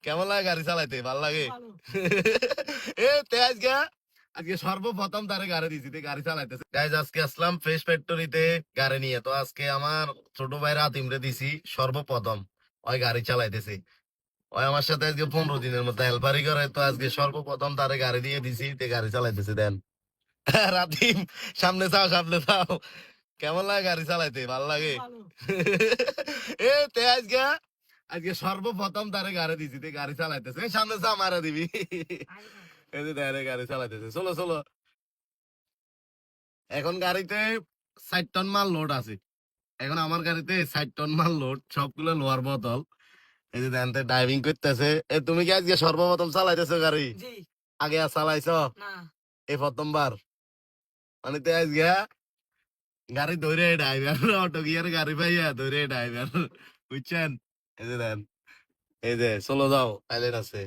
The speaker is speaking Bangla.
কেমন লাগে গাড়ি চালাইতে? ভাল লাগে? ভালো। এ তে আজকে সর্বপ্রথম তারে গাড়ি দিছি, তে গাড়ি চালাইতেছে। গাইজ আজকে আসলাম ফ্রেশ ফ্যাক্টরিতে গাড়ি নিয়ে। তো আজকে আমার ছোট ভাই রাতিমরে দিছি সর্বপ্রথম। ওই গাড়ি চালাইতেছে। ওই আমার সাথে আজকে 15 দিনের মতো হেল্পারি করে। তো আজকে সর্বপ্রথম তারে গাড়ি দিয়ে দিছি, তে গাড়ি চালাইতেছে। দেন রাতিম, সামনে যাও সামনে যাও। কেমন লাগে গাড়ি চালাইতে? ভাল লাগে? ভালো। এ তে আজকে সর্বপ্রথম তারে গাড়ি দিছি, তে গাড়ি চালাইতেছে। এই সামনে যা মারা দিবি। এই যে দেখে গাড়ি চালাইতেছে। চলো চলো। এখন গাড়িতে 60 টন মাল লোড আছে। এখন আমার গাড়িতে 60 টন মাল লোড, সবগুলো লোহার বোতল। এই যে দেখতে ড্রাইভিং করতেছে। এ তুমি কি আজকে সর্বপ্রথম চালাইতেছো গাড়ি? জি। আগে আর চালাইছো? না। এই প্রথমবার? মানে তে আজকে গাড়ি ধরে ড্রাইভার, অটো গিয়ার গাড়ি পাইয়া ধরে ড্রাইভার, বুঝছেন? এই যে দেন, এই যে চলো যাও, আইলেন আছে।